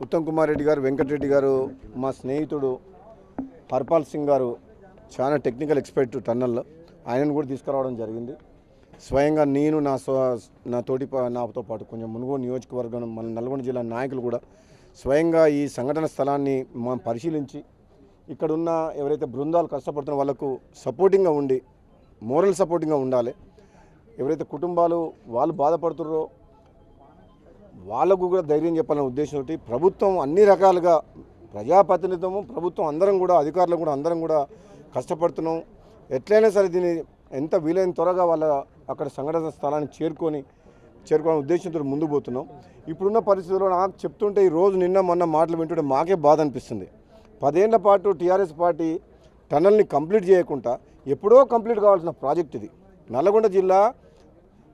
ఉత్తమ్ కుమార్ రెడ్డి గారు, వెంకటరెడ్డి గారు, మా స్నేహితుడు హర్పాల్ సింగ్ గారు చాలా టెక్నికల్ ఎక్స్పర్ట్ టన్నల్లో, ఆయనను కూడా తీసుకురావడం జరిగింది. స్వయంగా నేను నాతో పాటు కొంచెం మునుగోడు నియోజకవర్గం, మన నల్గొండ జిల్లా నాయకులు కూడా స్వయంగా ఈ సంఘటన స్థలాన్ని మనం పరిశీలించి ఇక్కడున్న ఎవరైతే బృందాలు కష్టపడుతున్న వాళ్ళకు సపోర్టింగ్గా ఉండి, మోరల్ సపోర్టింగ్గా ఉండాలి. ఎవరైతే కుటుంబాలు వాళ్ళు బాధపడుతున్నారో వాళ్ళకు కూడా ధైర్యం చెప్పాలనే ఉద్దేశంతో ప్రభుత్వం అన్ని రకాలుగా ప్రజాప్రతినిధులము, ప్రభుత్వం అందరం కూడా, అధికారులు కూడా అందరం కూడా కష్టపడుతున్నాం. ఎట్లయినా సరే దీన్ని ఎంత వీలైన త్వరగా వాళ్ళ అక్కడ సంఘటన స్థలాన్ని చేరుకోవాలనే ఉద్దేశంతో ముందుకు పోతున్నాం. ఇప్పుడున్న పరిస్థితుల్లో నాకు చెప్తుంటే ఈరోజు నిన్న మొన్న మాటలు వింటుంటే మాకే బాధ అనిపిస్తుంది. 10 ఏళ్ల పాటు టీఆర్ఎస్ పార్టీ టన్నల్ని కంప్లీట్ చేయకుండా ఎప్పుడో కంప్లీట్ కావాల్సిన ప్రాజెక్ట్ ఇది. నల్గొండ జిల్లా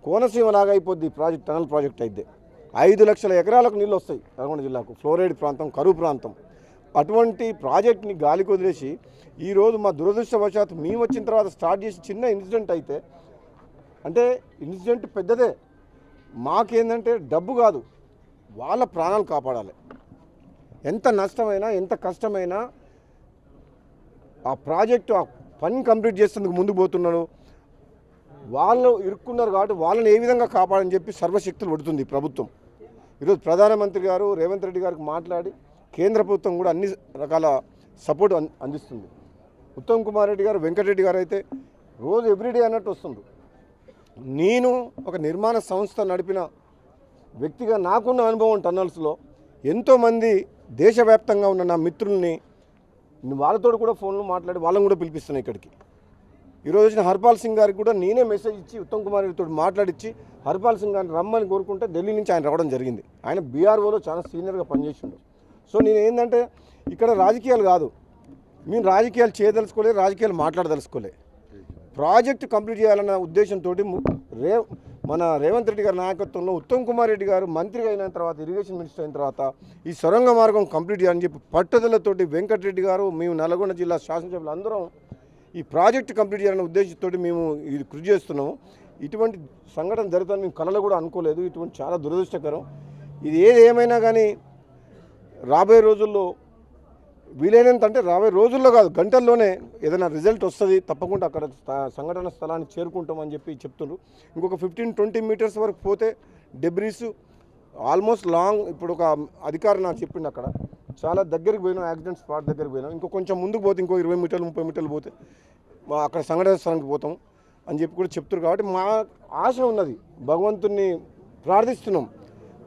కోనసీమలాగా అయిపోద్ది ప్రాజెక్ట్, టనల్ ప్రాజెక్ట్ అయితే 5 లక్షల ఎకరాలకు నీళ్ళు వస్తాయి నల్గొండ జిల్లాకు. ఫ్లోరైడ్ ప్రాంతం, కరువు ప్రాంతం. అటువంటి ప్రాజెక్ట్ని గాలికి వదిలేసి ఈరోజు మా దురదృష్టవశాత్తు మేము వచ్చిన తర్వాత స్టార్ట్ చేసి చిన్న ఇన్సిడెంట్ అయితే, అంటే ఇన్సిడెంట్ పెద్దదే, మాకేందంటే డబ్బు కాదు, వాళ్ళ ప్రాణాలు కాపాడాలి. ఎంత నష్టమైనా ఎంత కష్టమైనా ఆ ప్రాజెక్టు, ఆ పని కంప్లీట్ చేసేందుకు ముందుకు పోతున్నాడు. వాళ్ళు ఇరుక్కున్నారు కాబట్టి వాళ్ళని ఏ విధంగా కాపాడని చెప్పి సర్వశక్తులు పడుతుంది ప్రభుత్వం. ఈరోజు ప్రధానమంత్రి గారు రేవంత్ రెడ్డి గారికి మాట్లాడి కేంద్ర ప్రభుత్వం కూడా అన్ని రకాల సపోర్ట్ అందిస్తుంది. ఉత్తమ్ కుమార్ రెడ్డి గారు, వెంకటరెడ్డి గారు అయితే రోజు ఎవ్రీడే అన్నట్టు వస్తుంది. నేను ఒక నిర్మాణ సంస్థ నడిపిన వ్యక్తిగా నాకున్న అనుభవం టన్నల్స్లో ఎంతోమంది దేశవ్యాప్తంగా ఉన్న నా మిత్రుల్ని వాళ్ళతో కూడా ఫోన్లో మాట్లాడి వాళ్ళని కూడా పిలిపిస్తున్నాను ఇక్కడికి. ఈరోజు వచ్చిన హర్పాల్ సింగ్ గారికి కూడా నేనే మెసేజ్ ఇచ్చి ఉత్తమ్ కుమార్ రెడ్డితో మాట్లాడించి హర్పాల్ సింగ్ గారిని రమ్మని కోరుకుంటే ఢిల్లీ నుంచి ఆయన రావడం జరిగింది. ఆయన బీఆర్ఓలో చాలా సీనియర్గా పనిచేసిండు. సో నేను ఏంటంటే ఇక్కడ రాజకీయాలు కాదు, మేము రాజకీయాలు చేయదలుచుకోలేదు, రాజకీయాలు మాట్లాడదలుచుకోలేదు. ప్రాజెక్టు కంప్లీట్ చేయాలన్న ఉద్దేశంతో మన రేవంత్ రెడ్డి గారి నాయకత్వంలో ఉత్తమ్ కుమార్ రెడ్డి గారు మంత్రిగా అయిన తర్వాత, ఇరిగేషన్ మినిస్టర్ అయిన తర్వాత ఈ సొరంగ మార్గం కంప్లీట్ చేయాలని చెప్పి పట్టుదలతోటి వెంకటరెడ్డి గారు, మేము నల్గొండ జిల్లా శాసనసభ్యులు అందరం ఈ ప్రాజెక్టు కంప్లీట్ చేయాలనే ఉద్దేశంతో మేము ఇది కృషి చేస్తున్నాము. ఇటువంటి సంఘటన జరుగుతుందని మేము కలలో కూడా అనుకోలేదు. ఇటువంటి చాలా దురదృష్టకరం. ఇది ఏమైనా కానీ రాబోయే రోజుల్లో వీలైనంత, అంటే రాబోయే రోజుల్లో కాదు గంటల్లోనే ఏదైనా రిజల్ట్ వస్తుంది, తప్పకుండా అక్కడ సంఘటన స్థలాన్ని చేరుకుంటామని చెప్పి చెప్తున్నారు. ఇంకొక 15-20 మీటర్స్ వరకు పోతే డెబ్రీస్ ఆల్మోస్ట్ లాంగ్, ఇప్పుడు ఒక అధికారి నాకు చెప్పిండు అక్కడ చాలా దగ్గరికి పోయినాం, యాక్సిడెంట్ స్పాట్ దగ్గరికి పోయినాం. ఇంకో కొంచెం ముందుకు పోతే ఇంకో 20 మీటర్లు 30 మీటర్లు పోతే అక్కడ సంఘటన స్థలానికి పోతాం అని చెప్పి కూడా చెప్తున్నారు. కాబట్టి మా ఆశ ఉన్నది, భగవంతుని ప్రార్థిస్తున్నాం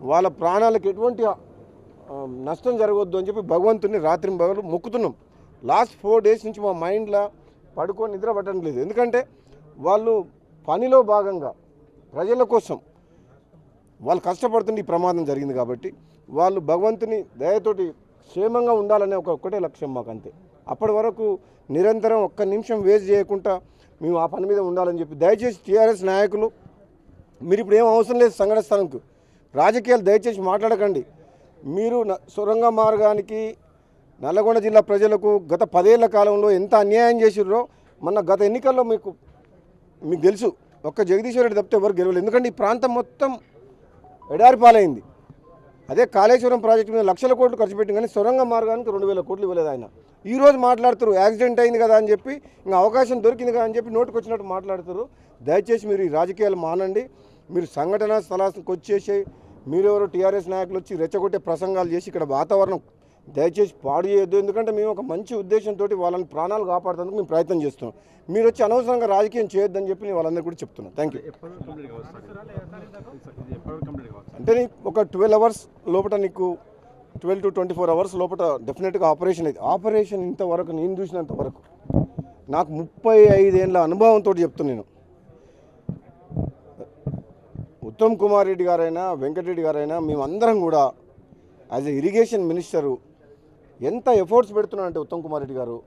వాళ్ళ ప్రాణాలకు ఎటువంటి నష్టం జరగవద్దు అని చెప్పి భగవంతుని రాత్రి పగలు మొక్కుతున్నాం. లాస్ట్ 4 డేస్ నుంచి మా మైండ్లో పడుకొని నిద్ర పట్టడం లేదు. ఎందుకంటే వాళ్ళు పనిలో భాగంగా ప్రజల కోసం వాళ్ళు కష్టపడుతున్న ఈ ప్రమాదం జరిగింది. కాబట్టి వాళ్ళు భగవంతుని దయతోటి క్షేమంగా ఉండాలనే ఒక్కటే లక్ష్యం మాకు, అంతే. అప్పటి వరకు నిరంతరం ఒక్క నిమిషం వేస్ట్ చేయకుండా మేము ఆ పని మీద ఉండాలని చెప్పి దయచేసి టీఆర్ఎస్ నాయకులు, మీరు ఇప్పుడు ఏం అవసరం లేదు సంఘటన స్థానంకు, రాజకీయాలు దయచేసి మాట్లాడకండి. మీరు సొరంగ మార్గానికి నల్గొండ జిల్లా ప్రజలకు గత 10 ఏళ్ల కాలంలో ఎంత అన్యాయం చేసిర్రో మొన్న గత ఎన్నికల్లో మీకు తెలుసు. ఒక్క జగదీశ్వర్ రెడ్డి తప్పితే ఎవరు గెలవలేదు. ఎందుకంటే ఈ ప్రాంతం మొత్తం ఎడారి పాలైంది. అదే కాళేశ్వరం ప్రాజెక్టు మీద లక్షల కోట్లు ఖర్చు పెట్టింది, కానీ సొరంగ మార్గానికి 2000 కోట్లు ఇవ్వలేదు ఆయన. ఈరోజు మాట్లాడుతారు యాక్సిడెంట్ అయింది కదా అని చెప్పి, ఇంకా అవకాశం దొరికింది కదా అని చెప్పి నోటికి వచ్చినట్టు మాట్లాడుతారు. దయచేసి మీరు ఈ రాజకీయాలు మానండి. మీరు సంఘటన స్థలానికి వచ్చేసి మీరెవరో టీఆర్ఎస్ నాయకులు వచ్చి రెచ్చగొట్టే ప్రసంగాలు చేసి ఇక్కడ వాతావరణం దయచేసి పాడు చేయొద్దు. ఎందుకంటే మేము ఒక మంచి ఉద్దేశంతో వాళ్ళని ప్రాణాలు కాపాడుతందుకు మేము ప్రయత్నం చేస్తున్నాం. మీరు వచ్చి అనవసరంగా రాజకీయం చేయొద్దని చెప్పి నేను వాళ్ళందరూ కూడా చెప్తున్నాను. Thank you. అంటే ఒక 12 అవర్స్ లోపల, నీకు 12 to 24 అవర్స్ లోపల డెఫినెట్గా ఆపరేషన్ అయితే, ఆపరేషన్ ఇంతవరకు నేను చూసినంత వరకు నాకు 35 ఏళ్ళ అనుభవంతో చెప్తున్నాను. ఉత్తమ్ కుమార్ రెడ్డి గారైనా వెంకటరెడ్డి గారైనా మేమందరం కూడా యాజ్ ఎ ఇరిగేషన్ మినిస్టరు ఎంత ఎఫర్ట్స్ పెడుతున్నారంటే ఉత్తమ్ కుమార్ రెడ్డి గారు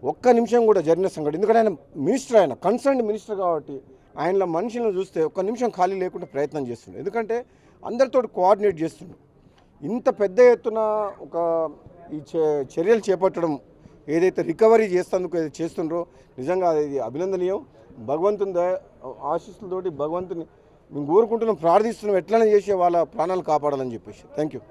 ఒక్క నిమిషం కూడా జరిగిన సంఘటన, ఎందుకంటే ఆయన మినిస్టర్, ఆయన కన్సర్న్డ్ మినిస్టర్ కాబట్టి ఆయనలో మనుషులను చూస్తే ఒక్క నిమిషం ఖాళీ లేకుండా ప్రయత్నం చేస్తున్నాడు. ఎందుకంటే అందరితో కోఆర్డినేట్ చేస్తున్నాడు. ఇంత పెద్ద ఎత్తున ఈ చర్యలు చేపట్టడం, ఏదైతే రికవరీ చేస్తేందుకు చేస్తుండ్రో నిజంగా అది అభినందనీయం. భగవంతుని ఆశీస్సులతోటి భగవంతుని మేము కోరుకుంటున్నాం, ప్రార్థిస్తున్నాం, ఎట్లనే చేసే వాళ్ళ ప్రాణాలు కాపాడాలని చెప్పేసి. Thank you.